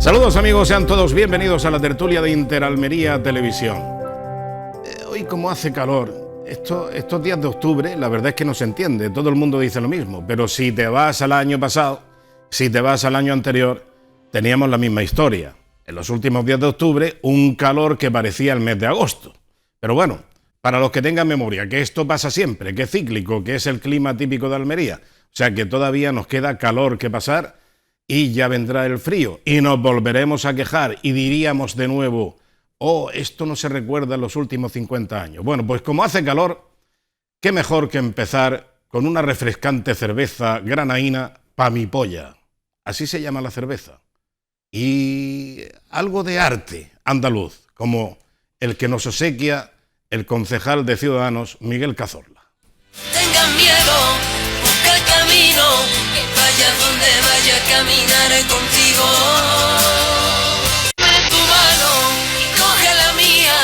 Saludos amigos, sean todos bienvenidos a la tertulia de Interalmería Televisión. Hoy como hace calor, estos días de octubre, la verdad es que no se entiende, todo el mundo dice lo mismo, pero si te vas al año pasado, si te vas al año anterior, teníamos la misma historia. En los últimos días de octubre, un calor que parecía el mes de agosto. Pero bueno, para los que tengan memoria, que esto pasa siempre, que es cíclico, que es el clima típico de Almería, o sea que todavía nos queda calor que pasar y ya vendrá el frío y nos volveremos a quejar y diríamos de nuevo, oh, esto no se recuerda en los últimos 50 años. Bueno, pues como hace calor, qué mejor que empezar con una refrescante cerveza granaína pa' mi polla. Así se llama la cerveza. Y algo de arte andaluz, como el que nos obsequia el concejal de Ciudadanos, Miguel Cazorla. Tengan miedo, busca el camino, que vaya donde vaya, caminaré contigo. Abre tu mano y coge la mía,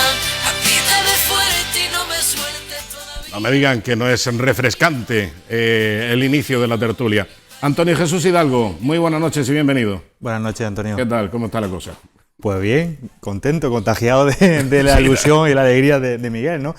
apriétame fuerte y no me sueltes todavía. No me digan que no es refrescante el inicio de la tertulia. Antonio Jesús Hidalgo, muy buenas noches y bienvenido. Buenas noches, Antonio. ¿Qué tal? ¿Cómo está la cosa? Pues bien, contento, contagiado de la ilusión y la alegría de Miguel, ¿no?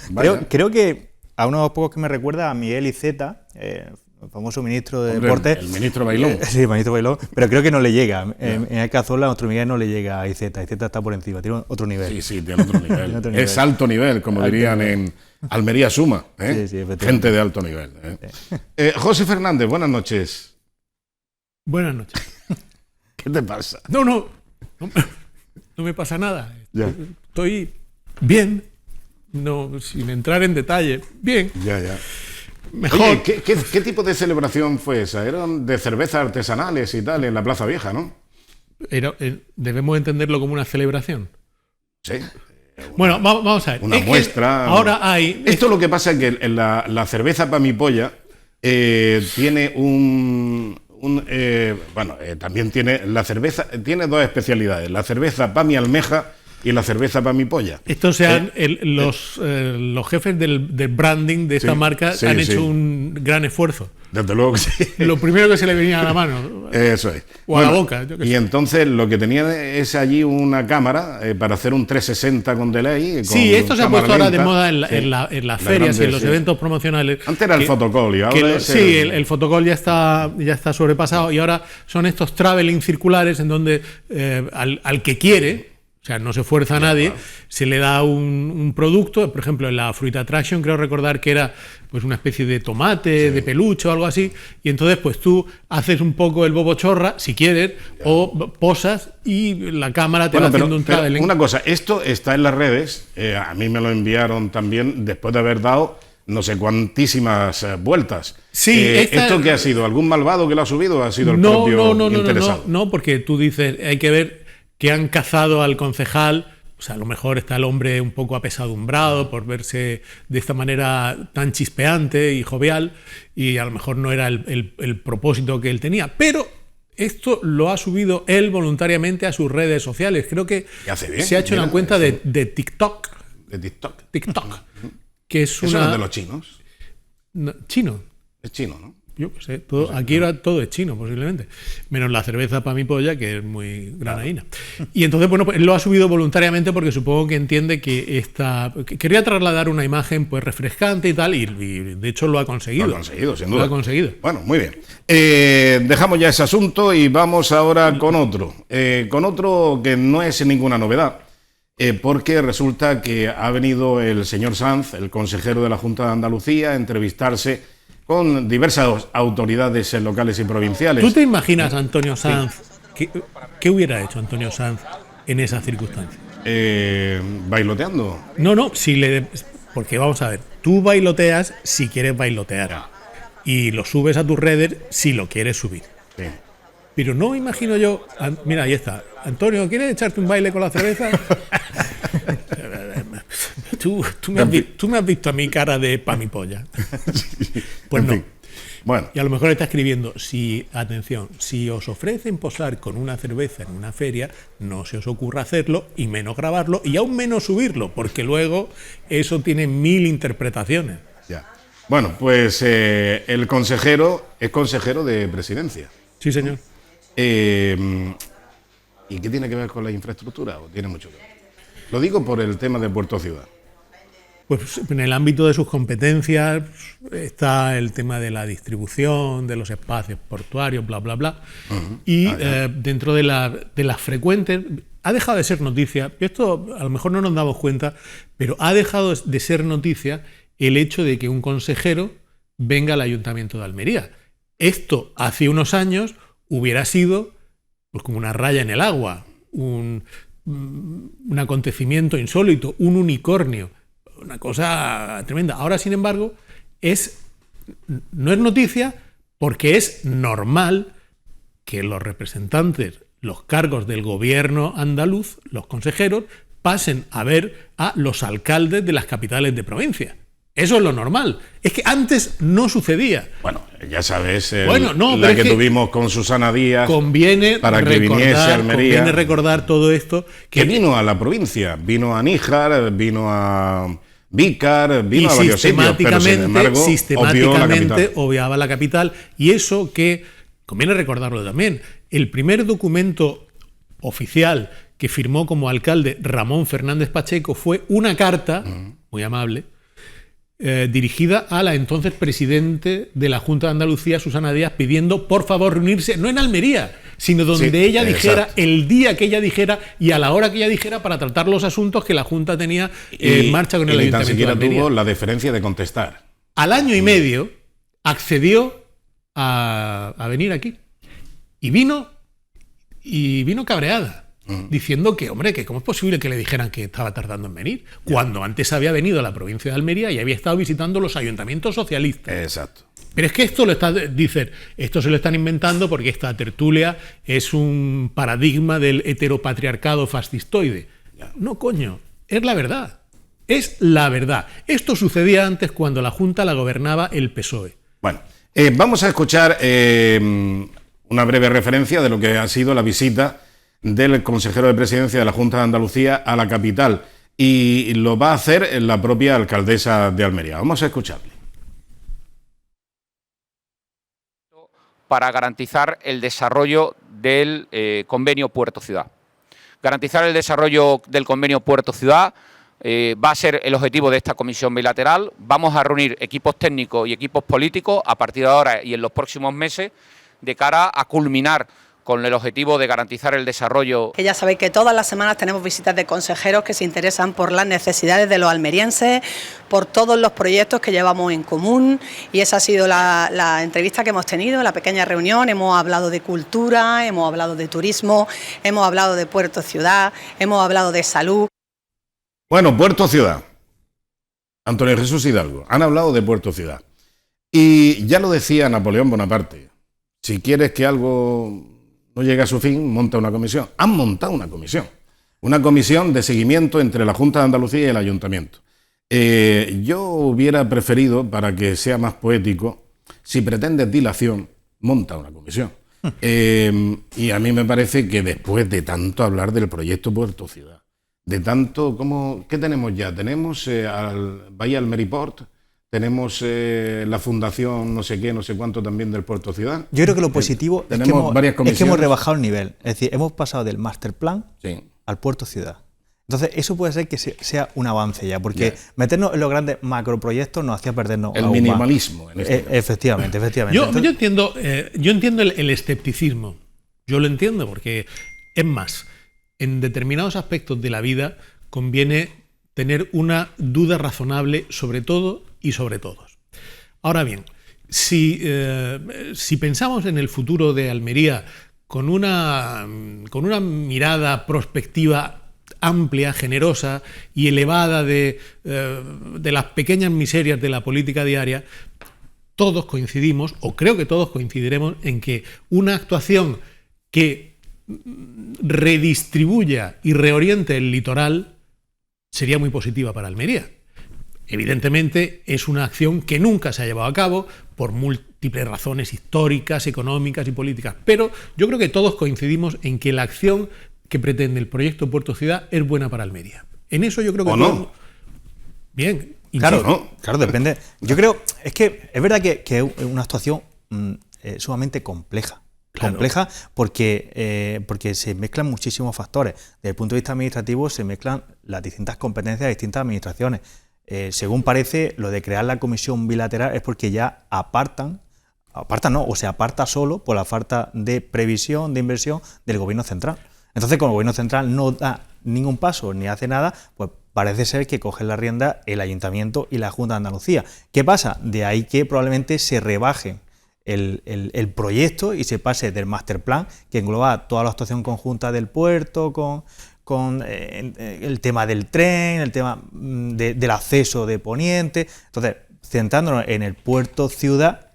Creo que a uno de los pocos que me recuerda a Miguel Iceta, el famoso ministro de Deportes. El ministro Bailón. Sí, el ministro Bailón, pero creo que no le llega. En el Cazorla, nuestro Miguel no le llega a Iceta. Iceta está por encima, tiene otro nivel. Sí, tiene otro nivel. Tiene otro nivel. Es alto nivel, como Alto dirían nivel. en Almería Suma. Sí, efectivamente. Gente de alto nivel. José Fernández, buenas noches. Buenas noches. ¿Qué te pasa? No me pasa nada. Ya. Estoy bien, no, sin entrar en detalle. Bien, Ya. mejor. Oye, ¿qué tipo de celebración fue esa? Eran de cervezas artesanales y tal, en la Plaza Vieja, ¿no? Debemos entenderlo como una celebración. Sí. Bueno, vamos a ver. Una Es que muestra. ahora hay. Esto lo que pasa es que la cerveza pa' mi polla tiene también tiene la cerveza, tiene dos especialidades, la cerveza pa' mi almeja y la cerveza pa' mi polla. Estos sean los jefes del branding de esta Sí, marca sí, han sí. hecho un gran esfuerzo. Desde luego que sí. Lo primero que se le venía a la mano. Eso es. O a la boca, yo qué Y sé. entonces lo que tenían es allí una cámara para hacer un 360 con delay. Con Sí, esto se ha cámara puesto ahora de lenta. moda Sí. en las Las ferias y en grandes, los sí. eventos promocionales. Antes era el fotocall y ahora es sí, el fotocall ya está sobrepasado y ahora son estos traveling circulares en donde al que quiere, o sea, no se fuerza a nadie, claro. se le da un producto. Por ejemplo, en la Fruit Attraction creo recordar que era pues una especie de tomate, de peluche o algo así, y entonces pues tú haces un poco el bobo chorra, si quieres, o posas y la cámara te va haciendo un traveling. Una cosa, esto está en las redes, a mí me lo enviaron también después de haber dado no sé cuantísimas vueltas. Sí, ¿esto qué ha sido? ¿Algún malvado que lo ha subido o ha sido el propio interesado? No, porque tú dices, hay que ver que han cazado al concejal. O sea, a lo mejor está el hombre un poco apesadumbrado por verse de esta manera tan chispeante y jovial, y a lo mejor no era el propósito que él tenía. Pero esto lo ha subido él voluntariamente a sus redes sociales. Creo que Y hace bien, se ha hecho mira, una cuenta eso. de TikTok, De TikTok. que es Eso no una... es de los chinos. No, chino. Es chino, ¿no? Yo qué sé, aquí era todo es chino, posiblemente. Menos la cerveza para mi polla, que es muy granaína. Y entonces, bueno, pues él lo ha subido voluntariamente porque supongo que entiende que que quería trasladar una imagen pues refrescante y tal, y de hecho lo ha conseguido. Lo ha conseguido, sin duda. Lo ha conseguido. Bueno, muy bien. Dejamos ya ese asunto y vamos ahora con otro. Con otro que no es ninguna novedad. Porque resulta que ha venido el señor Sanz, el consejero de la Junta de Andalucía, a entrevistarse con diversas autoridades locales y provinciales. ¿Tú te imaginas a Antonio Sanz? ¿Qué hubiera hecho Antonio Sanz en esas circunstancias? ¿Bailoteando? No, porque vamos a ver, tú bailoteas si quieres bailotear y lo subes a tus redes si lo quieres subir. Sí. Pero no me imagino yo. Mira, ahí está. Antonio, ¿quieres echarte un baile con la cerveza? Tú me has visto a mi cara de pa' mi polla. Pues En no. fin. Bueno, Y a lo mejor está escribiendo, si os ofrecen posar con una cerveza en una feria, no se os ocurra hacerlo, y menos grabarlo, y aún menos subirlo, porque luego eso tiene 1000 interpretaciones. ya. Bueno, pues el consejero es consejero de presidencia. Sí, señor. ¿Y qué tiene que ver con la infraestructura? ¿O tiene mucho que ver? Lo digo por el tema de Puerto Ciudad. Pues en el ámbito de sus competencias está el tema de la distribución, de los espacios portuarios, bla, bla, bla. Y dentro de las frecuentes, ha dejado de ser noticia, esto a lo mejor no nos damos cuenta, pero ha dejado de ser noticia el hecho de que un consejero venga al Ayuntamiento de Almería. Esto hace unos años hubiera sido pues como una raya en el agua, un acontecimiento insólito, un unicornio. Una cosa tremenda. Ahora, sin embargo, no es noticia porque es normal que los representantes, los cargos del gobierno andaluz, los consejeros, pasen a ver a los alcaldes de las capitales de provincia. Eso es lo normal. Es que antes no sucedía. Bueno, ya sabes, la que tuvimos con Susana Díaz para que viniese a Almería. Conviene recordar todo esto. Que vino a la provincia, vino a Níjar, vino a Vícar, vino a varios sitios, pero sin embargo, sistemáticamente obviaba la capital. Y eso que, conviene recordarlo también, el primer documento oficial que firmó como alcalde Ramón Fernández Pacheco fue una carta, muy amable, dirigida a la entonces presidente de la Junta de Andalucía, Susana Díaz, pidiendo por favor reunirse, no en Almería, sino donde ella dijera, exacto, el día que ella dijera y a la hora que ella dijera para tratar los asuntos que la Junta tenía en marcha con el Ayuntamiento de Almería. Ni tan siquiera tuvo la deferencia de contestar. Al año y medio accedió a venir aquí. Y vino cabreada. Diciendo que, hombre, que cómo es posible que le dijeran que estaba tardando en venir, cuando antes había venido a la provincia de Almería y había estado visitando los ayuntamientos socialistas. Exacto. Pero es que esto esto se lo están inventando porque esta tertulia es un paradigma del heteropatriarcado fascistoide. No, coño, es la verdad. Es la verdad. Esto sucedía antes cuando la Junta la gobernaba el PSOE. Bueno, vamos a escuchar una breve referencia de lo que ha sido la visita del consejero de presidencia de la Junta de Andalucía a la capital, y lo va a hacer la propia alcaldesa de Almería. Vamos a escucharle. Para garantizar el desarrollo del convenio Puerto Ciudad. Garantizar el desarrollo del convenio Puerto Ciudad va a ser el objetivo de esta comisión bilateral. Vamos a reunir equipos técnicos y equipos políticos a partir de ahora y en los próximos meses de cara a culminar con el objetivo de garantizar el desarrollo. Que ya sabéis que todas las semanas tenemos visitas de consejeros que se interesan por las necesidades de los almerienses, por todos los proyectos que llevamos en común, y esa ha sido la entrevista que hemos tenido, la pequeña reunión. Hemos hablado de cultura, hemos hablado de turismo, hemos hablado de Puerto Ciudad, hemos hablado de salud. Bueno, Puerto Ciudad. Antonio Jesús Hidalgo, han hablado de Puerto Ciudad. Y ya lo decía Napoleón Bonaparte, si quieres que algo no llegue a su fin, monta una comisión. Han montado una comisión de seguimiento entre la Junta de Andalucía y el Ayuntamiento. Yo hubiera preferido, para que sea más poético, si pretendes dilación, monta una comisión. Y a mí me parece que después de tanto hablar del proyecto Puerto Ciudad, de tanto, ¿qué tenemos ya? Tenemos Bahía Almeriport, tenemos la fundación no sé qué, no sé cuánto también del Puerto Ciudad. Yo creo que lo positivo es que hemos rebajado el nivel. Es decir, hemos pasado del master plan al Puerto Ciudad. Entonces, eso puede ser que sea un avance ya, porque meternos en los grandes macroproyectos nos hacía perdernos el minimalismo. En este efectivamente. Yo entiendo el escepticismo. Yo lo entiendo, porque es más, en determinados aspectos de la vida conviene tener una duda razonable sobre todo y sobre todos. Ahora bien, si pensamos en el futuro de Almería con una mirada prospectiva amplia, generosa y elevada de las pequeñas miserias de la política diaria, todos coincidimos, o creo que todos coincidiremos, en que una actuación que redistribuya y reoriente el litoral sería muy positiva para Almería. Evidentemente es una acción que nunca se ha llevado a cabo por múltiples razones históricas, económicas y políticas, pero yo creo que todos coincidimos en que la acción que pretende el proyecto Puerto Ciudad es buena para Almería. En eso yo creo que... ¿O no? Bien. Claro, depende. Yo creo, es que es verdad que es una actuación sumamente compleja. compleja porque se mezclan muchísimos factores. Desde el punto de vista administrativo se mezclan las distintas competencias de distintas administraciones. Según parece, lo de crear la comisión bilateral es porque ya se aparta solo por la falta de previsión, de inversión del gobierno central. Entonces, como el gobierno central no da ningún paso ni hace nada, pues parece ser que coge la rienda el Ayuntamiento y la Junta de Andalucía. ¿Qué pasa? De ahí que probablemente se rebaje el proyecto y se pase del master plan, que engloba toda la actuación conjunta del puerto, con el tema del tren, el tema del acceso de Poniente. Entonces, centrándonos en el puerto ciudad,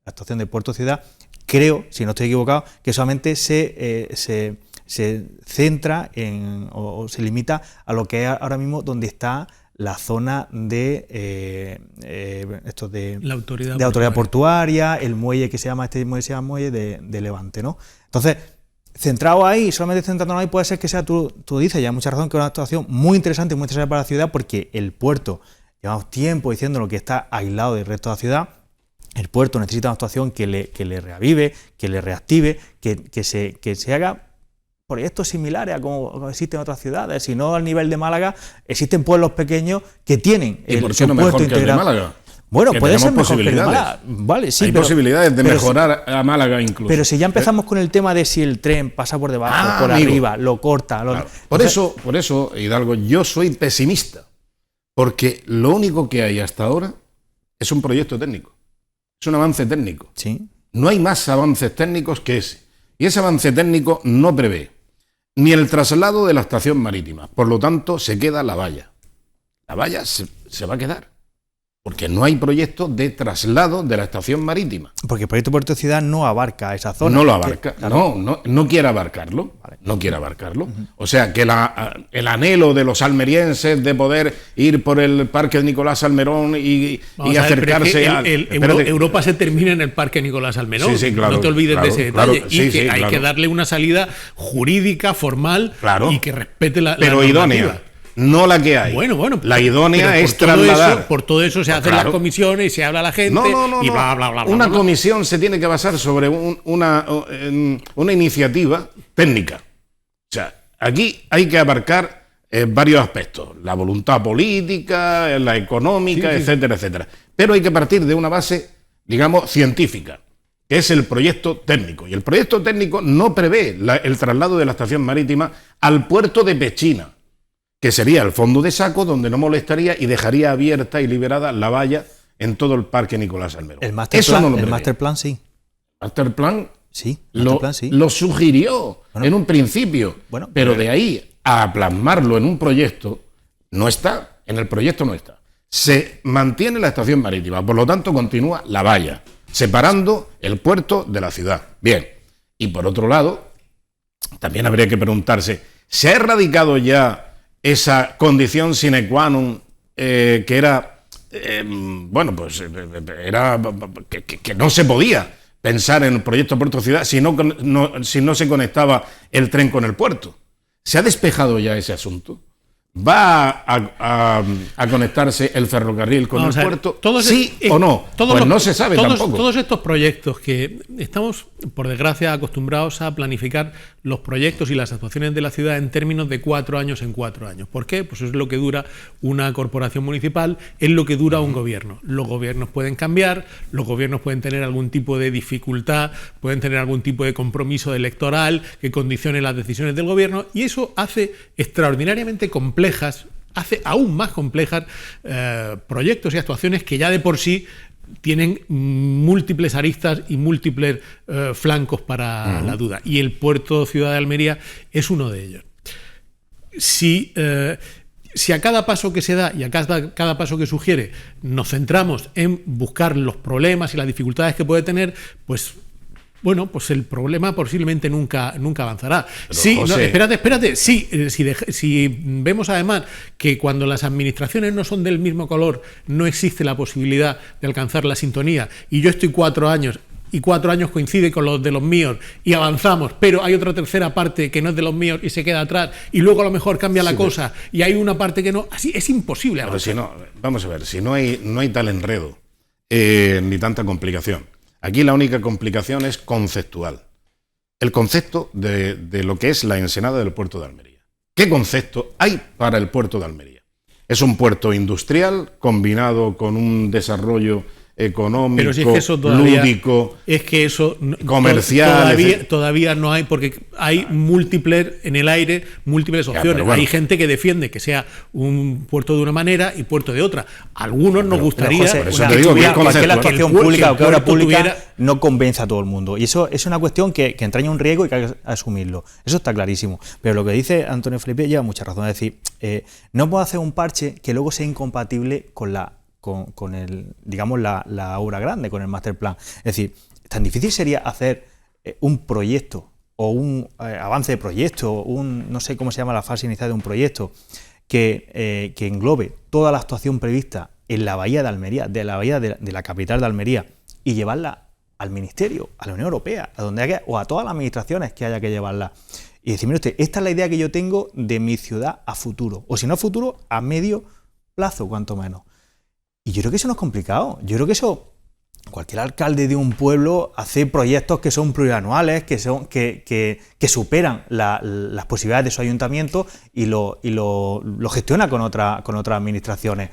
la actuación del puerto ciudad, creo, si no estoy equivocado, que solamente se centra o se limita a lo que es ahora mismo donde está la zona de la autoridad portuaria, el muelle que se llama, muelle de Levante, ¿no? Entonces, centrado ahí, solamente centrándonos ahí, puede ser que sea, tú dices, ya hay mucha razón, que es una actuación muy interesante para la ciudad, porque el puerto, llevamos tiempo diciéndolo, que está aislado del resto de la ciudad. El puerto necesita una actuación que le reavive, que le reactive, que se haga proyectos similares a como existen en otras ciudades. Si no, al nivel de Málaga, existen pueblos pequeños que tienen el puerto mejor integrado. Que el de Málaga. Bueno, puede ser mejor que el de Málaga. Vale, sí, hay posibilidades de mejorar a Málaga incluso. Pero si ya empezamos con el tema de si el tren pasa por debajo, por arriba, lo corta. Claro. Por eso, Hidalgo, yo soy pesimista. Porque lo único que hay hasta ahora es un proyecto técnico. Es un avance técnico. Sí. No hay más avances técnicos que ese. Y ese avance técnico no prevé ni el traslado de la estación marítima. Por lo tanto, se queda la valla. La valla se va a quedar. Porque no hay proyecto de traslado de la estación marítima. Porque el proyecto Puerto Ciudad no abarca esa zona. No lo abarca. Claro. No quiere abarcarlo. Vale. No quiere abarcarlo. Uh-huh. O sea, que el anhelo de los almerienses de poder ir por el Parque Nicolás Salmerón y acercarse a... Europa se termina en el Parque Nicolás Salmerón. Sí, claro, no te olvides de ese detalle. Hay que darle una salida jurídica, formal, y que respete la normativa. Idónea. No la que hay. Bueno, la idónea es trasladar. Por todo eso se hacen las comisiones y se habla a la gente y bla, bla, bla. Una comisión se tiene que basar sobre una iniciativa técnica. O sea, aquí hay que abarcar varios aspectos. La voluntad política, la económica, etcétera, etcétera. Pero hay que partir de una base, digamos, científica, que es el proyecto técnico. Y el proyecto técnico no prevé el traslado de la estación marítima al puerto de Pechina, que sería el fondo de saco donde no molestaría y dejaría abierta y liberada la valla en todo el Parque Nicolás Salmerón. El master plan sí. Master plan sí. Lo sugirió en un principio, pero de ahí a plasmarlo en un proyecto no está, en el proyecto no está. Se mantiene la estación marítima, por lo tanto continúa la valla, separando el puerto de la ciudad. Bien, y por otro lado, también habría que preguntarse, ¿se ha erradicado ya esa condición sine qua non que era, era que no se podía pensar en el proyecto Puerto Ciudad si no se conectaba el tren con el puerto? ¿Se ha despejado ya ese asunto? ¿Va a conectarse el ferrocarril con el puerto? ¿Sí o no? Pues no se sabe tampoco. Todos estos proyectos que estamos, por desgracia, acostumbrados a planificar los proyectos y las actuaciones de la ciudad en términos de 4 años en 4 años. ¿Por qué? Pues es lo que dura una corporación municipal, es lo que dura un gobierno. Los gobiernos pueden cambiar, los gobiernos pueden tener algún tipo de dificultad, pueden tener algún tipo de compromiso electoral que condicione las decisiones del gobierno, y eso hace extraordinariamente hace aún más complejas proyectos y actuaciones que ya de por sí tienen múltiples aristas y múltiples flancos para la duda. Y el puerto Ciudad de Almería es uno de ellos. Si a cada paso que se da y a cada paso que sugiere nos centramos en buscar los problemas y las dificultades que puede tener, pues el problema posiblemente nunca avanzará. Pero, sí, José, espérate. Sí, si vemos además que cuando las administraciones no son del mismo color, no existe la posibilidad de alcanzar la sintonía, y yo estoy 4 años, y 4 años coincide con los de los míos, y avanzamos, pero hay otra tercera parte que no es de los míos y se queda atrás, y luego a lo mejor cambia la cosa, y hay una parte que no, así es imposible avanzar. Pero vamos a ver, si no hay tal enredo, ni tanta complicación. Aquí la única complicación es conceptual. el concepto de lo que es la ensenada del puerto de Almería. ¿Qué concepto hay para el puerto de Almería? Es un puerto industrial combinado con un desarrollo económico, pero si es que eso todavía, lúdico, es que eso comercial. Todavía no hay, porque hay múltiples en el aire, múltiples opciones. Bueno. Hay gente que defiende que sea un puerto de una manera y puerto de otra. Algunos nos gustaría que la actuación pública o que obra pública no convenza a todo el mundo. Y eso es una cuestión que entraña un riesgo y que hay que asumirlo. Eso está clarísimo. Pero lo que dice Antonio Felipe lleva mucha razón. Es decir, no puedo hacer un parche que luego sea incompatible con el, digamos, la obra grande, con el master plan. Es decir, tan difícil sería hacer un proyecto o un avance de proyecto, no sé cómo se llama la fase inicial de un proyecto, que englobe toda la actuación prevista en la bahía de Almería, de la capital de Almería, y llevarla al Ministerio, a la Unión Europea, a donde haya, o a todas las administraciones que haya que llevarla. Y decir, mire usted, esta es la idea que yo tengo de mi ciudad a futuro, o si no a futuro, a medio plazo, cuanto menos. Y yo creo que eso no es complicado. Yo creo que eso, cualquier alcalde de un pueblo hace proyectos que son plurianuales, que superan las posibilidades de su ayuntamiento y lo gestiona con otras administraciones.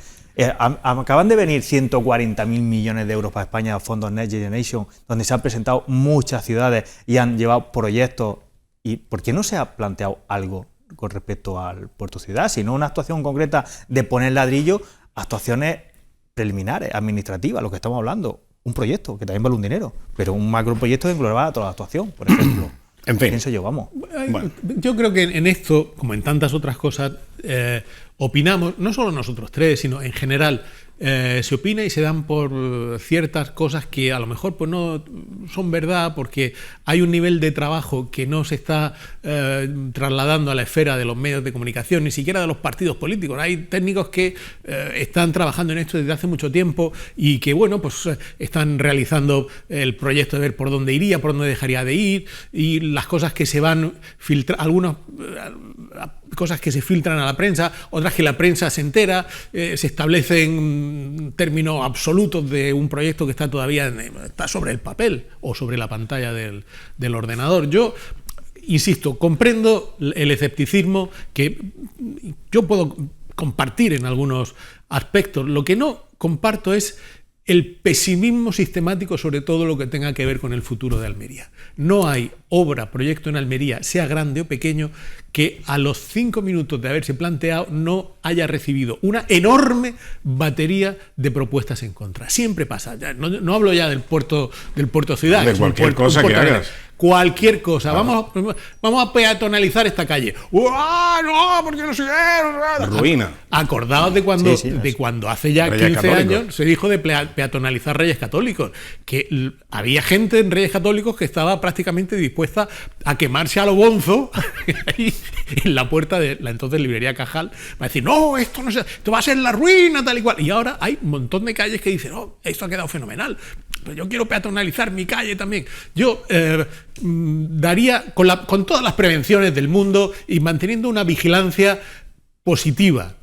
Acaban de venir 140.000 millones de euros para España, fondos Next Generation, donde se han presentado muchas ciudades y han llevado proyectos. ¿Y por qué no se ha planteado algo con respecto al Puerto Ciudad? Sino una actuación concreta de poner ladrillo, actuaciones preliminares, administrativas, lo que estamos hablando. Un proyecto que también vale un dinero, pero un macroproyecto que engloba toda la actuación, por ejemplo. En fin. Pienso yo, vamos. Bueno. Yo creo que en esto, como en tantas otras cosas, opinamos, no solo nosotros tres, sino en general, se opina y se dan por ciertas cosas que a lo mejor pues no son verdad, porque hay un nivel de trabajo que no se está trasladando a la esfera de los medios de comunicación, ni siquiera de los partidos políticos. Hay técnicos que están trabajando en esto desde hace mucho tiempo y que, bueno, pues están realizando el proyecto de ver por dónde iría, por dónde dejaría de ir, y las cosas que se van filtrando, algunas cosas que se filtran a la prensa, otras que la prensa se entera, se establecen términos absolutos de un proyecto que está todavía está sobre el papel o sobre la pantalla del ordenador. Yo insisto, comprendo el escepticismo que yo puedo compartir en algunos aspectos. Lo que no comparto es el pesimismo sistemático sobre todo lo que tenga que ver con el futuro de Almería. No hay obra, proyecto en Almería, sea grande o pequeño, que a los 5 minutos de haberse planteado no haya recibido una enorme batería de propuestas en contra. Siempre pasa. No hablo ya del puerto ciudad. De cualquier cosa que hagas. Cualquier cosa. Vamos a peatonalizar esta calle. ¡No! Porque no sé qué. Ruina. Acordaos de cuando hace ya Reyes 15 Católicos. Años se dijo de peatonalizar Reyes Católicos. Que había gente en Reyes Católicos que estaba prácticamente dispuesta a quemarse a lo bonzo ahí en la puerta de la entonces librería Cajal para decir, no, esto va a ser la ruina, tal y cual. Y ahora hay un montón de calles que dicen, esto ha quedado fenomenal, pero yo quiero peatonalizar mi calle también. Yo daría, con todas las prevenciones del mundo y manteniendo una vigilancia positiva,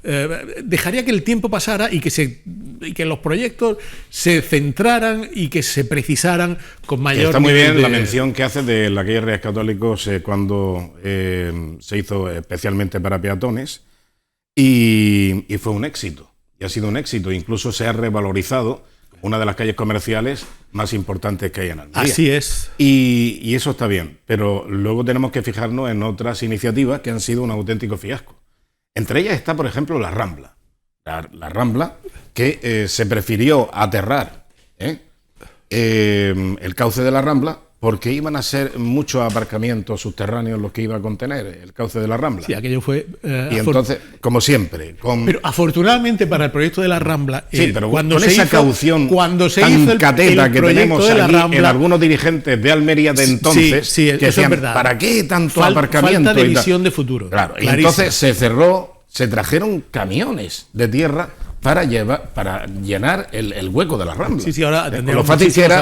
dejaría que el tiempo pasara y que los proyectos se centraran y que se precisaran con mayor... Está muy bien la mención que hace de la calle Reyes Católicos cuando se hizo especialmente para peatones y fue un éxito, y ha sido un éxito, incluso se ha revalorizado una de las calles comerciales más importantes que hay en Almería. Así es. Y eso está bien, pero luego tenemos que fijarnos en otras iniciativas que han sido un auténtico fiasco. Entre ellas está, por ejemplo, la Rambla. La Rambla, que se prefirió aterrar el cauce de la Rambla porque iban a ser muchos aparcamientos subterráneos los que iba a contener el cauce de la Rambla. Sí, aquello fue... y entonces, como siempre... Pero afortunadamente para el proyecto de la Rambla... Sí, pero con esa caución tan cateta que tenemos aquí en algunos dirigentes de Almería de entonces, que decían, ¿para qué tanto aparcamiento? Falta de visión de futuro. Claro, y entonces se trajeron camiones de tierra para llenar el hueco de la Rambla. Sí, ahora lo fácil que era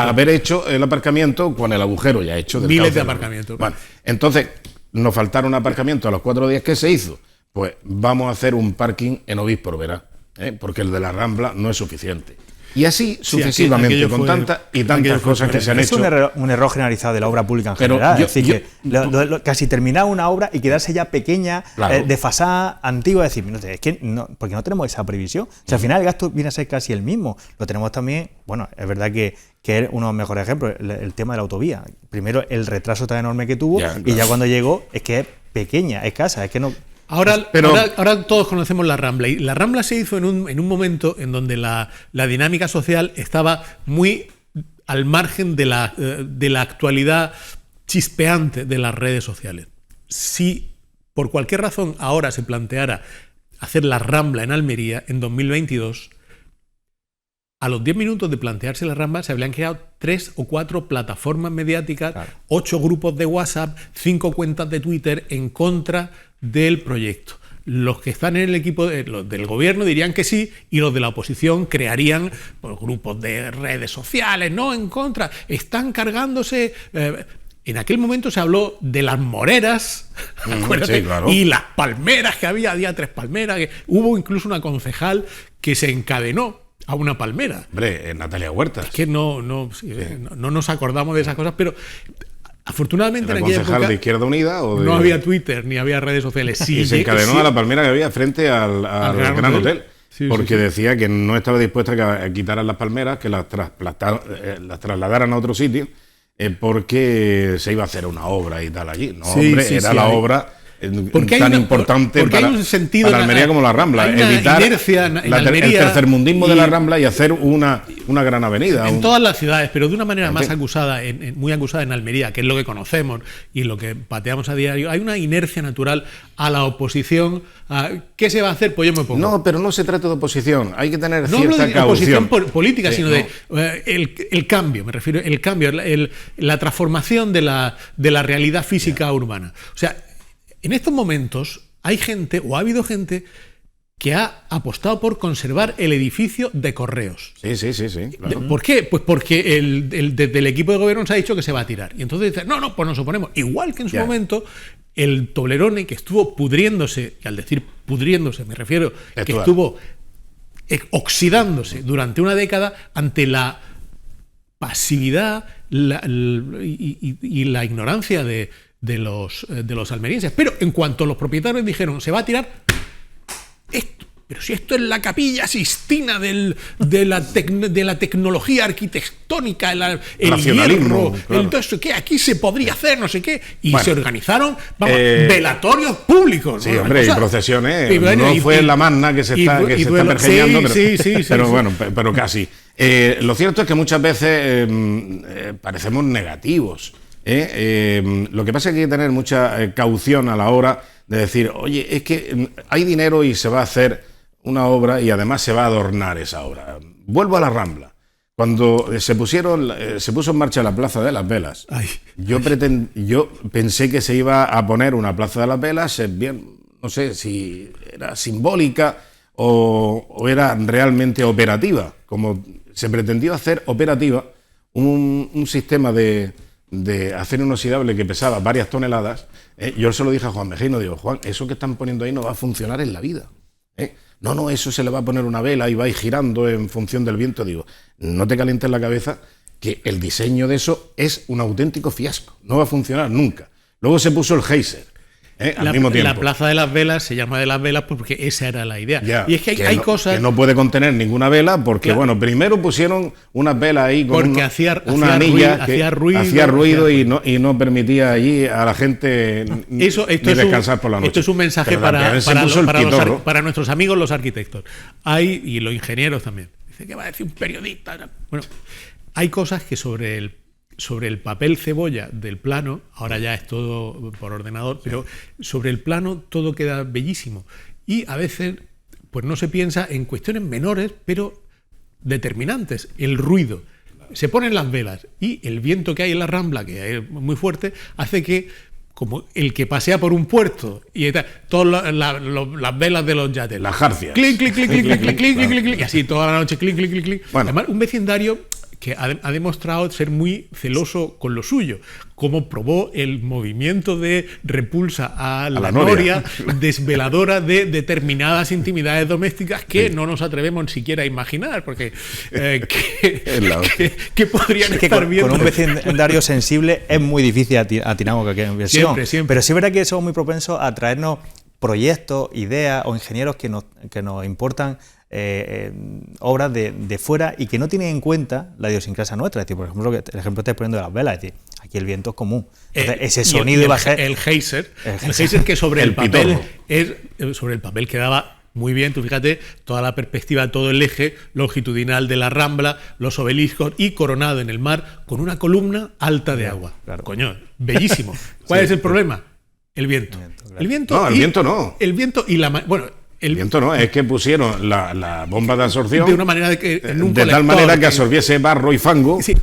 haber hecho el aparcamiento con el agujero ya hecho. Miles de aparcamientos. Bueno, entonces nos faltaron aparcamientos a los 4 días que se hizo. Pues vamos a hacer un parking en Obispo Verá, porque el de la Rambla no es suficiente. Y así sucesivamente, con tantas y tantas cosas que se han hecho. Es un error generalizado de la obra pública en general. Es decir, casi terminar una obra y quedarse ya pequeña, desfasada, antigua, decir, es que porque no tenemos esa previsión. O sea, al final el gasto viene a ser casi el mismo. Lo tenemos también, bueno, es verdad que es uno de los mejores ejemplos, el tema de la autovía. Primero, el retraso tan enorme que tuvo, y ya cuando llegó, es que es pequeña, escasa, es que no... Ahora todos conocemos la Rambla, y la Rambla se hizo en un momento en donde la dinámica social estaba muy al margen de la actualidad chispeante de las redes sociales. Si por cualquier razón ahora se planteara hacer la Rambla en Almería en 2022, a los 10 minutos de plantearse la Rambla se habrían creado 3 o 4 plataformas mediáticas, 8 grupos de WhatsApp, 5 cuentas de Twitter en contra del proyecto. Los que están en el equipo los del gobierno dirían que sí, y los de la oposición crearían grupos de redes sociales, no, en contra, están cargándose... En aquel momento se habló de las moreras, sí, claro, y las palmeras que había 3 palmeras, que hubo incluso una concejal que se encadenó a una palmera. Hombre, Natalia Huertas. Es que no nos acordamos de esas cosas, pero afortunadamente en aquella época de Izquierda Unida no había Twitter ni había redes sociales. Sí, y se encadenó a la palmera que había frente al Gran Hotel. Porque decía que no estaba dispuesta a quitar las palmeras, que las trasladaran a otro sitio, porque se iba a hacer una obra y tal allí. No, era la obra tan importante para Almería como la Rambla. Evitar el tercermundismo de la Rambla y hacer una gran avenida. En todas las ciudades, pero de una manera más acusada, muy acusada en Almería, que es lo que conocemos y lo que pateamos a diario. Hay una inercia natural a la oposición. ¿Qué se va a hacer? Pues yo me pongo. No, pero no se trata de oposición. Hay que tener cierta caución. No hablo de oposición política, sino no. de el cambio. Me refiero al cambio, la transformación de la realidad física urbana. O sea, en estos momentos hay gente, o ha habido gente, que ha apostado por conservar el edificio de Correos. Sí. Claro. ¿Por qué? Pues porque desde el equipo de gobierno se ha dicho que se va a tirar. Y entonces dicen, no, pues nos oponemos. Igual que en su momento el Toblerone, que estuvo pudriéndose, y al decir pudriéndose me refiero que estuvo oxidándose durante una década ante la pasividad y la ignorancia de los almerienses. Pero en cuanto los propietarios dijeron se va a tirar esto, pero si esto es la Capilla Sistina de la tecnología arquitectónica, el hierro, todo eso, que aquí se podría hacer, no sé qué, y se organizaron velatorios públicos. Sí, hombre, y procesiones. No fue la magna que se está pergeñando, pero casi. Lo cierto es que muchas veces parecemos negativos. Lo que pasa es que hay que tener mucha caución a la hora de decir, oye, es que hay dinero y se va a hacer una obra y además se va a adornar esa obra. Vuelvo a la Rambla. Cuando se puso en marcha la Plaza de las Velas, yo pensé que se iba a poner una Plaza de las Velas, bien, no sé si era simbólica o era realmente operativa, como se pretendió hacer operativa un sistema de acero inoxidable que pesaba varias toneladas. Yo se lo dije a Juan Mejino, digo, Juan, eso que están poniendo ahí no va a funcionar en la vida. No, eso se le va a poner una vela y va a ir girando en función del viento. Digo, no te calientes la cabeza, que el diseño de eso es un auténtico fiasco, no va a funcionar nunca. Luego se puso el geyser. Al mismo tiempo. La Plaza de las Velas se llama de las Velas porque esa era la idea. Y es que hay cosas... Que no puede contener ninguna vela porque, primero pusieron unas velas ahí con una anilla que hacía ruido y no permitía allí a la gente ni descansar por la noche. Esto es un mensaje para nuestros amigos los arquitectos. Y los ingenieros también. Dice, ¿qué va a decir un periodista? Bueno, hay cosas que sobre el papel cebolla del plano, ahora ya es todo por ordenador, pero sobre el plano todo queda bellísimo. Y a veces pues no se piensa en cuestiones menores, pero determinantes. El ruido. Se ponen las velas y el viento que hay en la Rambla, que es muy fuerte, hace que, como el que pasea por un puerto y todas las velas de los yates. Las jarcias. Clic, clic, clic, clic, clic, clic, clic, clic, clic, y así toda la noche, clic, clic, clic, clic. Bueno. Además, un vecindario que ha demostrado ser muy celoso con lo suyo, como probó el movimiento de repulsa a la noria, desveladora de determinadas intimidades domésticas que no nos atrevemos siquiera a imaginar, porque ¿qué podrían estar viendo? Con un vecindario sensible es muy difícil atinar cualquier inversión. Siempre. Pero sí es verdad que somos muy propensos a traernos proyectos, ideas o ingenieros que nos importan obras de fuera y que no tienen en cuenta la idiosincrasia nuestra. Es decir, por ejemplo, el ejemplo que estás poniendo de las velas, es decir, aquí el viento es común. Entonces, ese sonido iba a ser... El geyser que sobre el papel quedaba muy bien. Tú fíjate, toda la perspectiva, todo el eje longitudinal de la Rambla, los obeliscos y coronado en el mar con una columna alta de agua. Claro. Coño, bellísimo. ¿Cuál es el problema? El viento. Claro. El viento no. El viento y la... Bueno, el viento no, es que pusieron la bomba de absorción de una manera de tal manera que absorbiese barro y fango. Sí.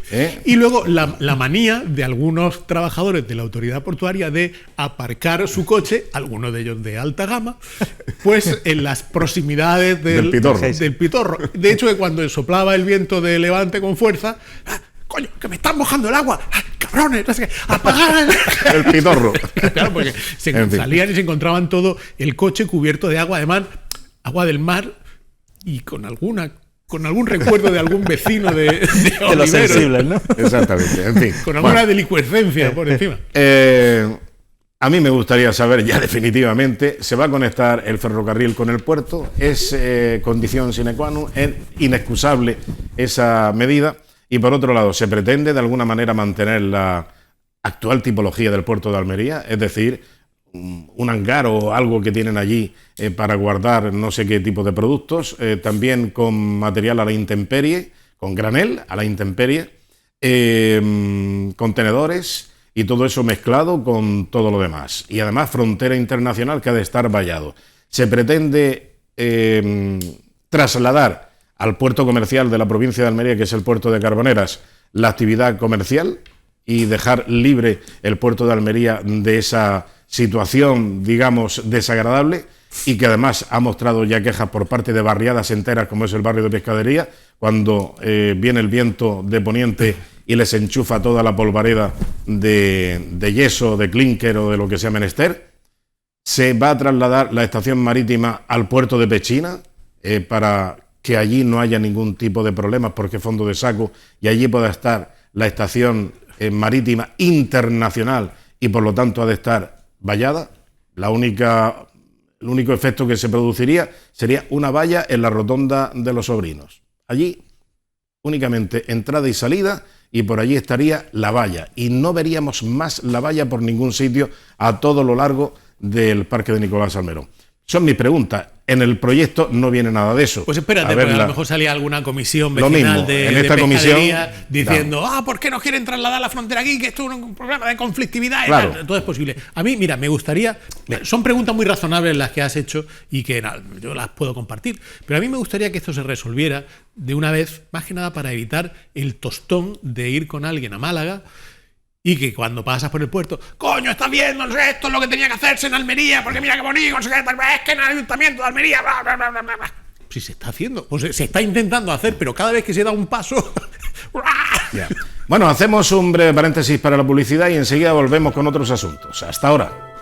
Y luego la manía de algunos trabajadores de la autoridad portuaria de aparcar su coche, algunos de ellos de alta gama, pues en las proximidades del pitorro. De hecho, que cuando soplaba el viento de levante con fuerza, ¡coño, que me están mojando el agua! ¡Cabrones! ¡Apagar el pitorro! Claro, porque salían y se encontraban todo el coche cubierto de agua, además, agua del mar y con algún recuerdo de algún vecino de los sensibles, ¿no? Exactamente, en fin. Con alguna delincuencia por encima. A mí me gustaría saber ya definitivamente, ¿se va a conectar el ferrocarril con el puerto? ¿Es condición sine qua non? ¿Es inexcusable esa medida? Y por otro lado, ¿se pretende de alguna manera mantener la actual tipología del puerto de Almería? Es decir, un hangar o algo que tienen allí para guardar no sé qué tipo de productos, también con material a la intemperie, con granel a la intemperie, contenedores y todo eso mezclado con todo lo demás. Y además frontera internacional que ha de estar vallado. ¿Se pretende trasladar al puerto comercial de la provincia de Almería, que es el puerto de Carboneras, la actividad comercial y dejar libre el puerto de Almería de esa situación, digamos, desagradable, y que además ha mostrado ya quejas por parte de barriadas enteras, como es el barrio de Pescadería, cuando viene el viento de poniente y les enchufa toda la polvareda de yeso, de clínker o de lo que sea menester? ¿Se va a trasladar la estación marítima al puerto de Pechina para que allí no haya ningún tipo de problemas porque es fondo de saco y allí pueda estar la estación marítima internacional y por lo tanto ha de estar vallada? El único efecto que se produciría sería una valla en la rotonda de los Sobrinos. Allí únicamente entrada y salida y por allí estaría la valla y no veríamos más la valla por ningún sitio a todo lo largo del Parque de Nicolás Salmerón. Son mis preguntas. En el proyecto no viene nada de eso. Pues espérate, porque a lo mejor salía alguna comisión vecinal de pescadería diciendo, ¿por qué nos quieren trasladar la frontera aquí? Que esto es un problema de conflictividad. Claro. Todo es posible. A mí, mira, me gustaría... Son preguntas muy razonables las que has hecho y que yo las puedo compartir. Pero a mí me gustaría que esto se resolviera de una vez, más que nada para evitar el tostón de ir con alguien a Málaga y que cuando pasas por el puerto, coño, estás viendo, esto es lo que tenía que hacerse en Almería, porque mira qué bonito, es que en el Ayuntamiento de Almería, bla, bla, bla, bla, bla. Sí, se está haciendo, pues se está intentando hacer, pero cada vez que se da un paso... Bueno, hacemos un breve paréntesis para la publicidad y enseguida volvemos con otros asuntos. Hasta ahora.